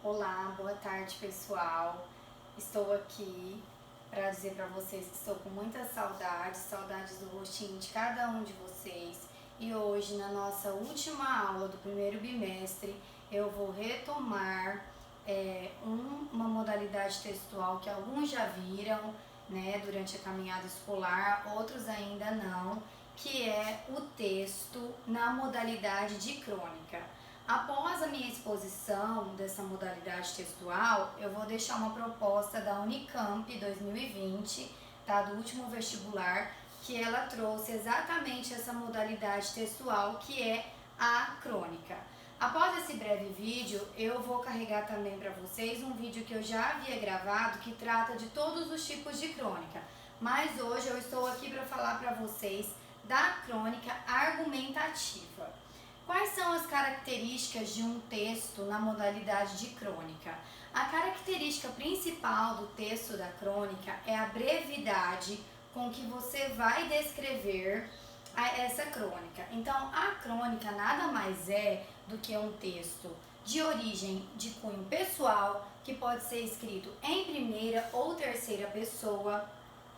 Olá, boa tarde pessoal. Estou aqui para dizer para vocês que estou com muitas saudades do rostinho de cada um de vocês. E hoje, na nossa última aula do primeiro bimestre, eu vou retomar uma modalidade textual que alguns já viram, né, durante a caminhada escolar, outros ainda não, que é o texto na modalidade de crônica. Após a minha exposição dessa modalidade textual, eu vou deixar uma proposta da Unicamp 2020, tá, do último vestibular, que ela trouxe exatamente essa modalidade textual, que é a crônica. Após esse breve vídeo, eu vou carregar também para vocês um vídeo que eu já havia gravado que trata de todos os tipos de crônica. Mas hoje eu estou aqui para falar para vocês da crônica argumentativa. Quais são as características de um texto na modalidade de crônica? A característica principal do texto da crônica é a brevidade com que você vai descrever essa crônica. Então, a crônica nada mais é do que um texto de origem de cunho pessoal, que pode ser escrito em primeira ou terceira pessoa.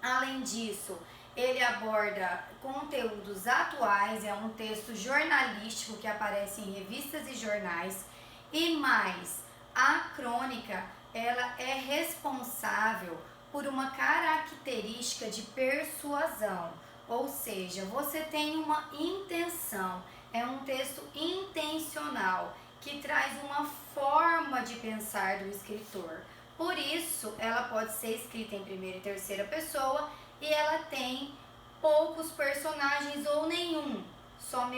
Além disso, ele aborda conteúdos atuais, é um texto jornalístico que aparece em revistas e jornais. E mais, a crônica, ela é responsável por uma característica de persuasão, ou seja, você tem uma intenção, é um texto intencional que traz uma forma de pensar do escritor. Por isso, ela pode ser escrita em primeira e terceira pessoa e ela tem poucos personagens ou nenhum, só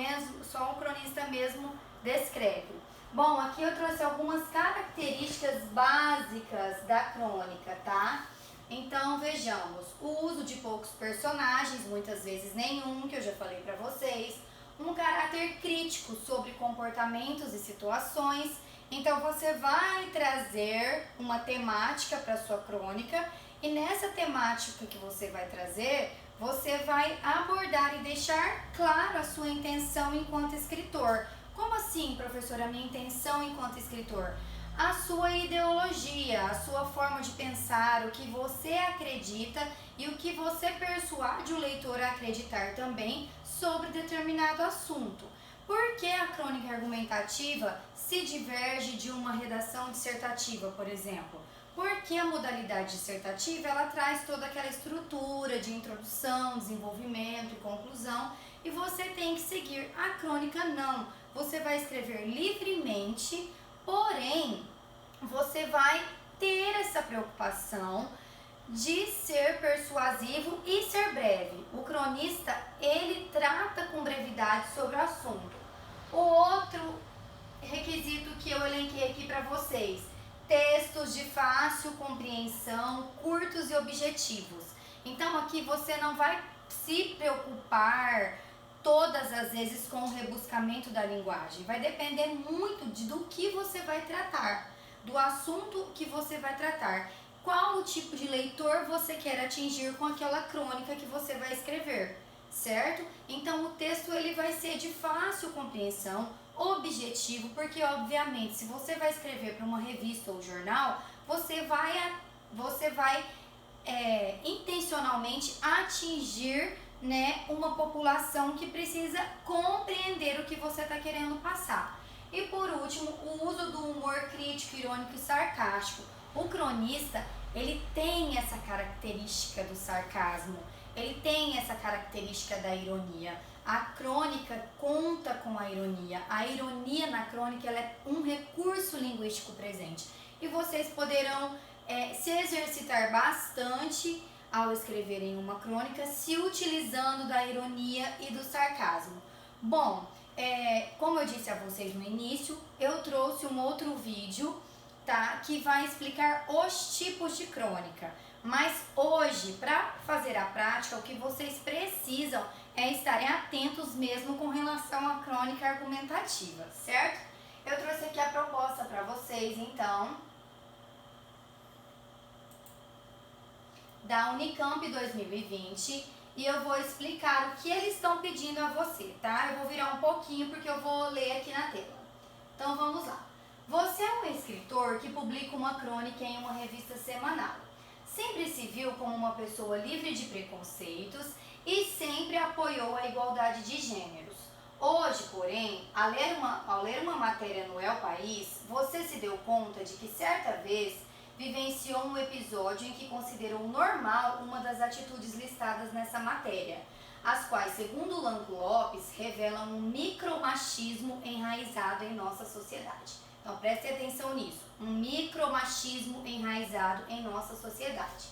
o cronista mesmo descreve. Bom, aqui eu trouxe algumas características básicas da crônica, tá? Então vejamos, o uso de poucos personagens, muitas vezes nenhum, que eu já falei para vocês, um caráter crítico sobre comportamentos e situações. Então você vai trazer uma temática para sua crônica e nessa temática que você vai trazer, você vai abordar e deixar claro a sua intenção enquanto escritor. Como assim, professora, a minha intenção enquanto escritor? A sua ideologia, a sua forma de pensar, o que você acredita e o que você persuade o leitor a acreditar também sobre determinado assunto. Por que a crônica argumentativa se diverge de uma redação dissertativa, por exemplo? Porque a modalidade dissertativa ela traz toda aquela estrutura de introdução, desenvolvimento e conclusão e você tem que seguir. A crônica não, você vai escrever livremente, porém você vai ter essa preocupação de ser persuasivo e ser breve. O cronista, ele trata com brevidade sobre o assunto. O outro requisito que eu elenquei aqui para vocês, textos de fácil compreensão, curtos e objetivos. Então aqui você não vai se preocupar todas as vezes com o rebuscamento da linguagem. Vai depender muito do que você vai tratar, do assunto que você vai tratar. Qual o tipo de leitor você quer atingir com aquela crônica que você vai escrever, certo? Então o texto ele vai ser de fácil compreensão, objetivo, porque obviamente se você vai escrever para uma revista ou jornal, você vai intencionalmente atingir, né, uma população que precisa compreender o que você está querendo passar. E por último, o uso do humor crítico, irônico e sarcástico. O cronista, ele tem essa característica do sarcasmo, ele tem essa característica da ironia. A crônica conta com a ironia. A ironia na crônica ela é um recurso linguístico presente. E vocês poderão se exercitar bastante ao escreverem uma crônica, se utilizando da ironia e do sarcasmo. Bom, como eu disse a vocês no início, eu trouxe um outro vídeo, tá, que vai explicar os tipos de crônica. Mas hoje, para fazer a prática, o que vocês precisam é estarem atentos mesmo com relação à crônica argumentativa, certo? Eu trouxe aqui a proposta para vocês, então, da Unicamp 2020 e eu vou explicar o que eles estão pedindo a você, tá? Eu vou virar um pouquinho porque eu vou ler aqui na tela. Então vamos lá. Você é um escritor que publica uma crônica em uma revista semanal. Sempre se viu como uma pessoa livre de preconceitos e sempre apoiou a igualdade de gêneros. Hoje, porém, ao ler uma matéria no El País, você se deu conta de que certa vez vivenciou um episódio em que considerou normal uma das atitudes listadas nessa matéria, as quais, segundo Lanco Lopes, revelam um micromachismo enraizado em nossa sociedade. Então preste atenção nisso, um micromachismo enraizado em nossa sociedade.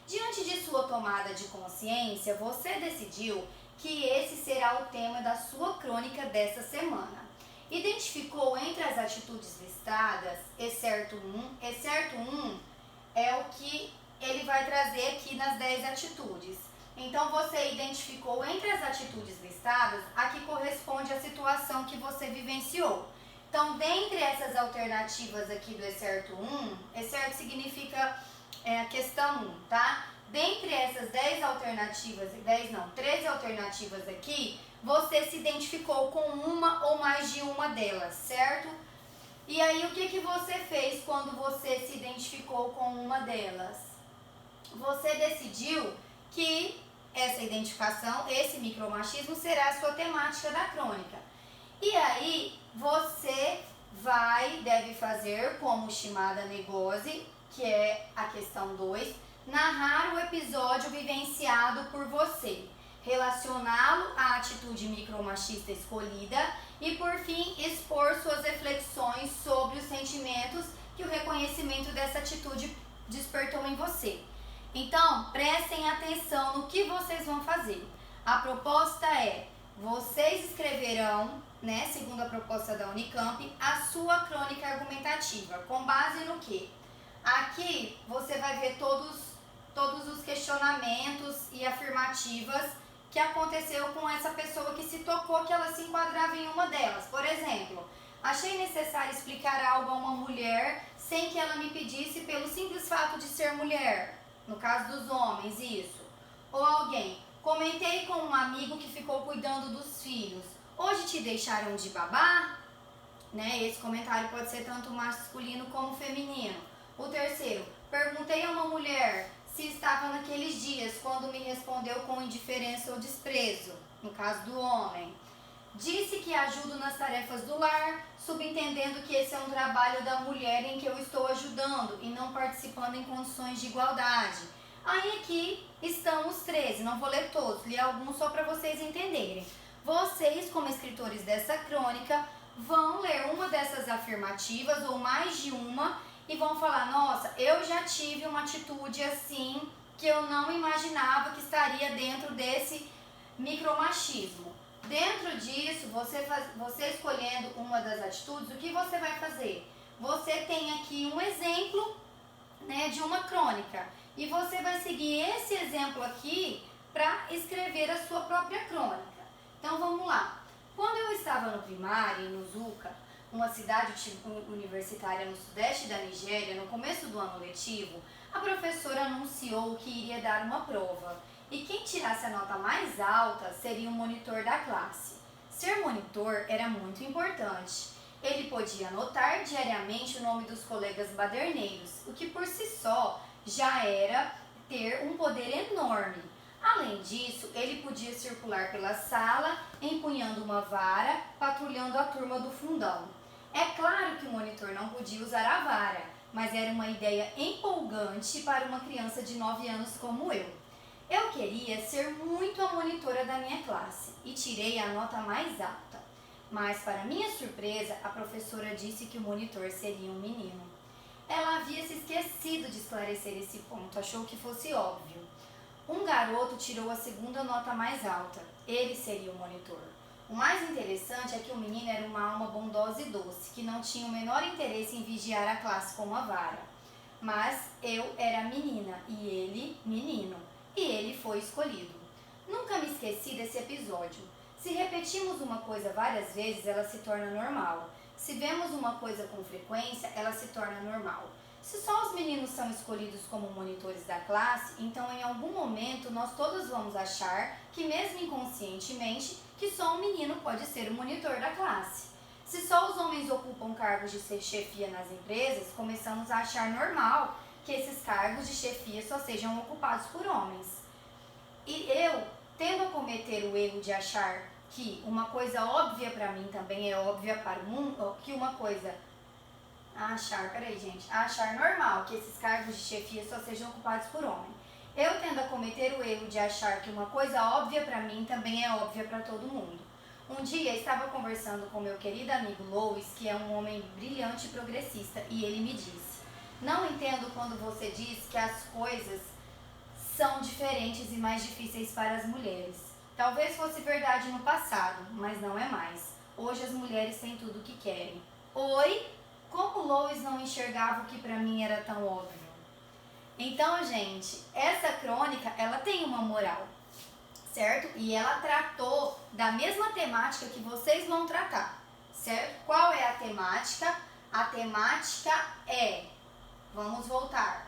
Diante de sua tomada de consciência, você decidiu que esse será o tema da sua crônica dessa semana. Identificou entre as atitudes listadas, exceto um é o que ele vai trazer aqui nas 10 atitudes. Então você identificou entre as atitudes listadas a que corresponde à situação que você vivenciou. Então, dentre essas alternativas aqui do excerto 1, excerto significa a questão 1, tá? Dentre essas 13 alternativas aqui, você se identificou com uma ou mais de uma delas, certo? E aí, o que você fez quando você se identificou com uma delas? Você decidiu que essa identificação, esse micromachismo, será a sua temática da crônica. E aí, você deve fazer como Shimada Ngozi, que é a questão 2, narrar o episódio vivenciado por você, relacioná-lo à atitude micromachista escolhida e, por fim, expor suas reflexões sobre os sentimentos que o reconhecimento dessa atitude despertou em você. Então, prestem atenção no que vocês vão fazer. A proposta é, vocês escreverão, segundo a proposta da Unicamp, a sua crônica argumentativa. Com base no quê? Aqui você vai ver todos os questionamentos e afirmativas que aconteceu com essa pessoa que se tocou que ela se enquadrava em uma delas. Por exemplo, achei necessário explicar algo a uma mulher sem que ela me pedisse pelo simples fato de ser mulher. No caso dos homens, isso. Ou alguém, comentei com um amigo que ficou cuidando dos filhos. Hoje te deixaram de babá? Esse comentário pode ser tanto masculino como feminino. O terceiro, perguntei a uma mulher se estava naqueles dias quando me respondeu com indiferença ou desprezo. No caso do homem. Disse que ajudo nas tarefas do lar, subentendendo que esse é um trabalho da mulher em que eu estou ajudando e não participando em condições de igualdade. Aí aqui estão os 13, não vou ler todos, li alguns só para vocês entenderem. Vocês, como escritores dessa crônica, vão ler uma dessas afirmativas ou mais de uma e vão falar, nossa, eu já tive uma atitude assim que eu não imaginava que estaria dentro desse micromachismo. Dentro disso, você escolhendo uma das atitudes, o que você vai fazer? Você tem aqui um exemplo, de uma crônica e você vai seguir esse exemplo aqui para escrever a sua própria crônica. Então vamos lá. Quando eu estava no primário, em Uzuka, uma cidade universitária no sudeste da Nigéria, no começo do ano letivo, a professora anunciou que iria dar uma prova. E quem tirasse a nota mais alta seria o monitor da classe. Ser monitor era muito importante. Ele podia anotar diariamente o nome dos colegas baderneiros, o que por si só já era ter um poder enorme. Além disso, ele podia circular pela sala, empunhando uma vara, patrulhando a turma do fundão. É claro que o monitor não podia usar a vara, mas era uma ideia empolgante para uma criança de 9 anos como eu. Eu queria ser muito a monitora da minha classe e tirei a nota mais alta. Mas, para minha surpresa, a professora disse que o monitor seria um menino. Ela havia se esquecido de esclarecer esse ponto, achou que fosse óbvio. Um garoto tirou a segunda nota mais alta. Ele seria o monitor. O mais interessante é que o menino era uma alma bondosa e doce, que não tinha o menor interesse em vigiar a classe com uma vara. Mas eu era menina e ele, menino. E ele foi escolhido. Nunca me esqueci desse episódio. Se repetimos uma coisa várias vezes, ela se torna normal. Se vemos uma coisa com frequência, ela se torna normal. Se só os meninos são escolhidos como monitores da classe, então em algum momento nós todos vamos achar que, mesmo inconscientemente, que só um menino pode ser o monitor da classe. Se só os homens ocupam cargos de chefia nas empresas, começamos a achar normal que esses cargos de chefia só sejam ocupados por homens. E eu tendo a cometer o erro de achar que uma coisa óbvia para mim também é óbvia para o mundo, que uma coisa achar normal que esses cargos de chefia só sejam ocupados por homem. Eu tendo a cometer o erro de achar que uma coisa óbvia para mim também é óbvia para todo mundo. Um dia estava conversando com meu querido amigo Louis, que é um homem brilhante e progressista, e ele me disse: não entendo quando você diz que as coisas são diferentes e mais difíceis para as mulheres. Talvez fosse verdade no passado, mas não é mais. Hoje as mulheres têm tudo o que querem. Oi? Como Lois não enxergava o que para mim era tão óbvio? Então, gente, essa crônica, ela tem uma moral, certo? E ela tratou da mesma temática que vocês vão tratar, certo? Qual é a temática? A temática é, vamos voltar,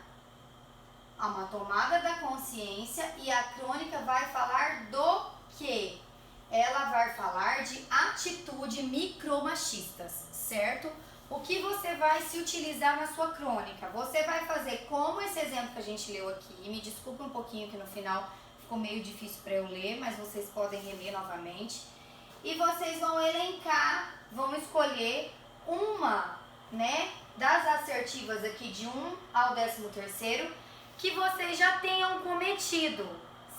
a uma tomada da consciência, e a crônica vai falar do quê? Ela vai falar de atitude micromachistas, certo? O que você vai se utilizar na sua crônica? Você vai fazer como esse exemplo que a gente leu aqui. Me desculpe um pouquinho que no final ficou meio difícil para eu ler, mas vocês podem reler novamente. E vocês vão elencar, vão escolher uma, das assertivas aqui de 1 ao 13º, que vocês já tenham cometido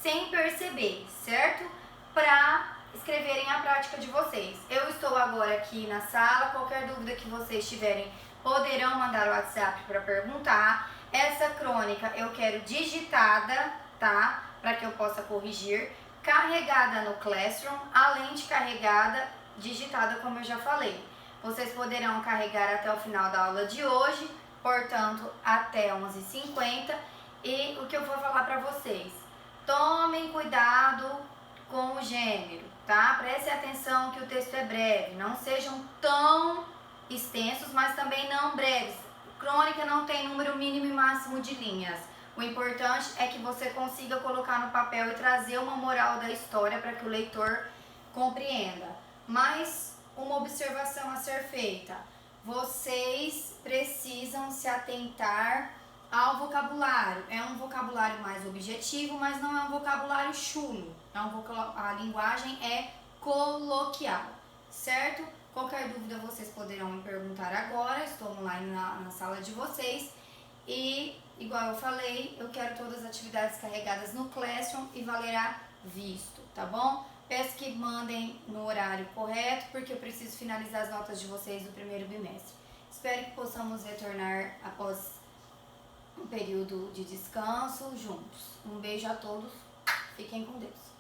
sem perceber, certo? Para escreverem a prática de vocês. Eu estou agora aqui na sala, qualquer dúvida que vocês tiverem, poderão mandar o WhatsApp para perguntar. Essa crônica eu quero digitada, tá? Para que eu possa corrigir, carregada no Classroom, além de carregada, digitada, como eu já falei. Vocês poderão carregar até o final da aula de hoje, portanto, até 11h50. E o que eu vou falar para vocês? Tomem cuidado com o gênero, tá? Prestem atenção que o texto é breve, não sejam tão extensos, mas também não breves. Crônica não tem número mínimo e máximo de linhas. O importante é que você consiga colocar no papel e trazer uma moral da história para que o leitor compreenda. Mas uma observação a ser feita: vocês precisam se atentar ao vocabulário. É um vocabulário mais objetivo, mas não é um vocabulário chulo. A linguagem é coloquial, certo? Qualquer dúvida vocês poderão me perguntar agora. Estou online na sala de vocês. E, igual eu falei, eu quero todas as atividades carregadas no Classroom e valerá visto, tá bom? Peço que mandem no horário correto, porque eu preciso finalizar as notas de vocês do primeiro bimestre. Espero que possamos retornar após um período de descanso juntos. Um beijo a todos, fiquem com Deus.